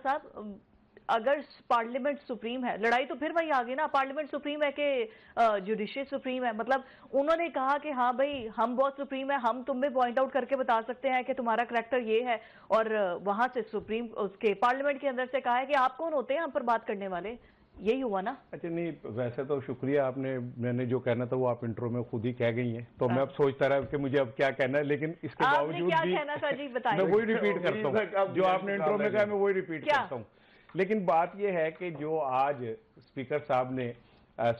صاحب اگر parliament supreme ہے، لڑائی تو پھر وہی آ گئی نا، پارلیمنٹ سپریم ہے کہ جوڈیشری سپریم ہے؟ مطلب انہوں نے کہا کہ ہاں بھائی ہم بہت سپریم ہے، ہم تمہیں پوائنٹ آؤٹ کر کے بتا سکتے ہیں کہ تمہارا کریکٹر یہ ہے، اور وہاں سے سپریم اس کے پارلیمنٹ کے اندر سے کہا ہے کہ آپ کون ہوتے ہیں ہم پر بات کرنے والے؟ یہی ہوا نا؟ اچھا نہیں، ویسے تو شکریہ، آپ نے، میں نے جو کہنا تھا وہ آپ انٹرو میں خود ہی کہہ گئی ہیں، تو میں اب سوچتا رہا کہ مجھے اب کیا کہنا ہے، لیکن اس کے باوجود بھی میں وہی ریپیٹ کرتا ہوں جو آپ نے انٹرو میں کہا، میں وہی ریپیٹ کرتا ہوں۔ لیکن بات یہ ہے کہ جو آج اسپیکر صاحب نے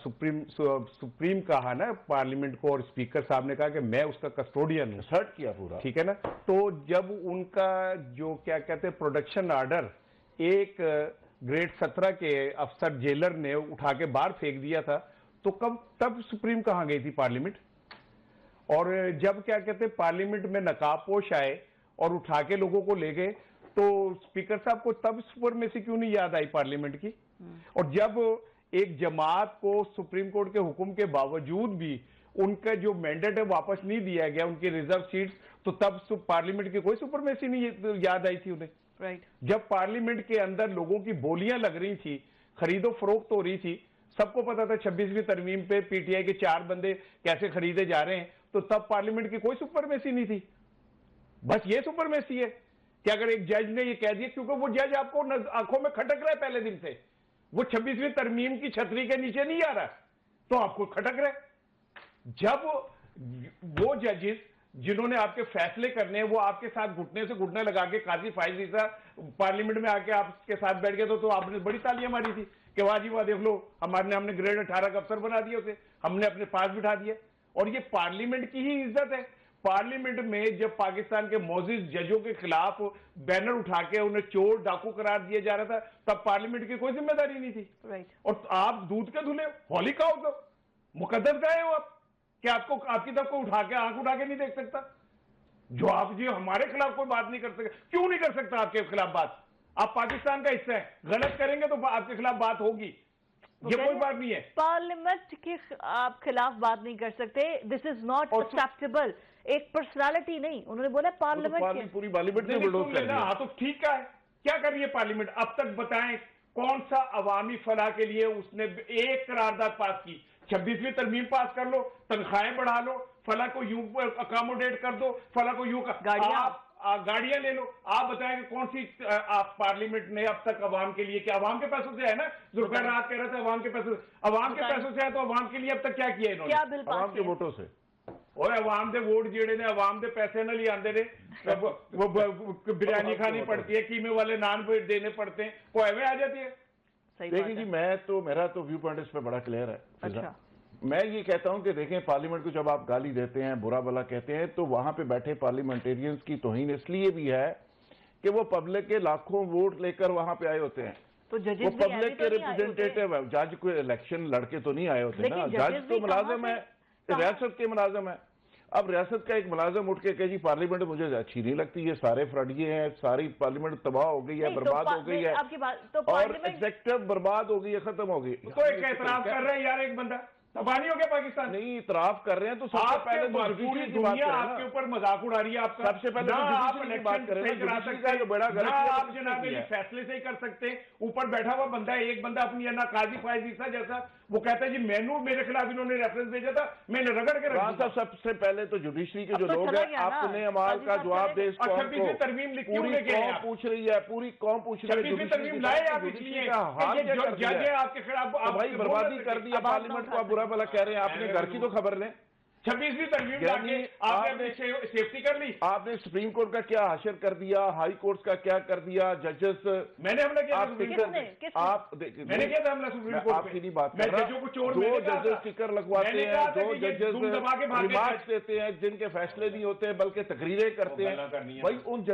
سپریم کہا نا پارلیمنٹ کو، اور اسپیکر صاحب نے کہا کہ میں اس کا کسٹوڈین ہوں، سرٹ کیا پورا، ٹھیک ہے نا، تو جب ان کا جو کیا کہتے ہیں پروڈکشن آرڈر ایک گریڈ 17 کے افسر جیلر نے اٹھا کے باہر پھینک دیا تھا، تو تب سپریم کہاں گئی تھی پارلیمنٹ؟ اور جب کیا کہتے ہیں پارلیمنٹ میں نقاب پوش آئے اور اٹھا کے لوگوں کو لے گئے، تو اسپیکر صاحب کو تب سپرمیسی کیوں نہیں یاد آئی پارلیمنٹ کی؟ اور جب ایک جماعت کو سپریم کورٹ کے حکم کے باوجود بھی ان کا جو مینڈیٹ ہے واپس نہیں دیا گیا، ان کی ریزرو سیٹس، تو تب پارلیمنٹ کی کوئی سپرمیسی نہیں یاد آئی تھی انہیں؟ جب پارلیمنٹ کے اندر لوگوں کی بولیاں لگ رہی تھی، خرید و فروخت ہو رہی تھی، سب کو پتا تھا 26ویں ترمیم پہ پی ٹی آئی کے 4 بندے کیسے خریدے جا رہے ہیں، تو تب پارلیمنٹ کی کوئی سپرمیسی نہیں تھی۔ بس یہ سپرمیسی ہے کہ اگر ایک جج نے یہ کہہ دیا، کیونکہ وہ جج آپ کو آنکھوں میں کھٹک رہا ہے پہلے دن سے، وہ 26ویں ترمیم کی چھتری کے نیچے نہیں آ رہا، تو آپ کو کھٹک رہا ہے۔ جب وہ ججز جنہوں نے آپ کے فیصلے کرنے ہیں وہ آپ کے ساتھ گھٹنے سے گھٹنا لگا کے، قاضی فائز عیسیٰ پارلیمنٹ میں آ کے آپ کے ساتھ بیٹھ گئے تو آپ نے بڑی تالیاں ماری تھی کہ واہ جی واہ، دیکھ لو ہم نے گریڈ 18 کا افسر بنا دیا اسے، ہم نے اپنے پاس بٹھا دیا۔ اور یہ پارلیمنٹ کی ہی عزت ہے۔ پارلیمنٹ میں جب پاکستان کے معزز ججوں کے خلاف بینر اٹھا کے انہیں چور ڈاکو قرار دیا جا رہا تھا، تب پارلیمنٹ کی کوئی ذمہ داری نہیں تھی۔ اور آپ دودھ کے دھلے ہولی کا ہو، تو مقدس گئے ہو آپ کہ آپ کی طرف کو اٹھا کے آنکھ اٹھا کے نہیں دیکھ سکتا؟ جو آپ جی ہمارے خلاف کوئی بات نہیں کر سکتے، کیوں نہیں کر سکتا آپ کے خلاف بات؟ آپ پاکستان کا حصہ ہے، غلط کریں گے تو آپ کے خلاف بات ہوگی، یہ کوئی بات نہیں ہے۔ پارلیمنٹ کے آپ خلاف بات نہیں کر سکتے، دس از ناٹ ایکسیپٹیبل۔ ایک پرسنالٹی نہیں، انہوں نے بولا پارلیمنٹ، پوری پارلیمنٹ نے بلڈوز کر دیا۔ ہاں تو ٹھیک ہے، کیا کر رہی ہے پارلیمنٹ؟ اب تک بتائیں کون سا عوامی فلاح کے لیے اس نے ایک قرارداد پاس کی؟ 26ویں ترمیم پاس کر لو، تنخواہیں بڑھا لو، فلاح کو یوں اکاموڈیٹ کر دو، فلاح کو یوں گاڑیاں لے لو۔ آپ بتائیں کہ کون سی آپ پارلیمنٹ نے اب تک عوام کے لیے کیا؟ عوام کے پیسوں سے ہے نا، ذوالفقار رات کہہ رہا تھا عوام کے پیسوں سے، عوام کے پیسوں سے ہے تو عوام کے لیے اب تک کیا کیا انہوں نے؟ عوام کے ووٹوں سے۔ اور عوام دے ووٹ جیڑے نے، عوام دے پیسے نہ لے آندے نے، وہ بریانی کھانی پڑتی ہے، قیمے والے نان دینے پڑتے ہیں، وہ ایویں آ جاتی ہے۔ دیکھیں جی، میرا تو ویو پوائنٹ اس پہ بڑا کلیئر ہے۔ میں یہ کہتا ہوں کہ دیکھیں پارلیمنٹ کو جب آپ گالی دیتے ہیں، برا بلا کہتے ہیں، تو وہاں پہ بیٹھے پارلیمنٹیرینز کی توہین اس لیے بھی ہے کہ وہ پبلک کے لاکھوں ووٹ لے کر وہاں پہ آئے ہوتے ہیں، وہ پبلک کے ریپرزینٹیٹیو ہے۔ جج کوئی الیکشن لڑ کے تو نہیں آئے ہوتے نا، جج تو ملازم ہے، ریاست کے ملازم ہے۔ اب ریاست کا ایک ملازم اٹھ کے کہ جی پارلیمنٹ مجھے اچھی نہیں لگتی، یہ سارے فراڈیے ہیں، ساری پارلیمنٹ تباہ ہو گئی ہے، برباد ہو گئی ہے، اور ایگزیکٹو برباد ہو گئی ہے، ختم ہو گئی۔ تو ایک اعتراف کر رہے ہیں یار، ایک بندہ تباہ نہیں ہو گیا پاکستان؟ نہیں، اعتراف کر رہے ہیں تو سب سے پہلے پوری دنیا آپ کے اوپر مذاق اڑا رہی ہے آپ کا۔ سب سے پہلے آپ الیکشن کرا سکتے ہیں، بڑا غلط ہے، آپ جناب فیصلے سے ہی کر سکتے ہیں۔ اوپر بیٹھا ہوا بندہ ہے، ایک بندہ اپنی نا قاضی فائز عیسیٰ جیسا، وہ کہتا ہے جی میرے خلاف انہوں نے ریفرنس بھیجا تھا، میں نے رگڑ کے رکھ دیا۔ سب سے پہلے تو جوڈیشری کے جو لوگ ہیں اپنے عمال کا جواب دے اس قوم کو۔ 26ویں ترمیم لکھی پوری قوم پوچھ رہی ہے، پوری قوم پوچھ رہی ہے، 26ویں ترمیم لائے آپ اس لیے جج ہے آپ کے خلاف، بھائی بربادی کر دی پارلیمنٹ کو، آپ برا بھلا کہہ رہے ہیں، آپ نے گھر کی تو خبر لیں۔ 26ویں ترمیم لا کے آپ نے سیفٹی کر لی۔ آپ نے سپریم کورٹ کا کیا حشر کر دیا، ہائی کورٹس کا کیا کر دیا، ججز۔ میں نے حملہ کیا، میں نے کیا تھا حملہ سپریم کورٹ؟ آپ کی نہیں بات کر رہا، جو ججز اسٹیکر لگواتے ہیں، جو ججز ریمارکس دیتے ہیں، جن کے فیصلے نہیں ہوتے بلکہ تقریریں کرتے ہیں، بھائی ان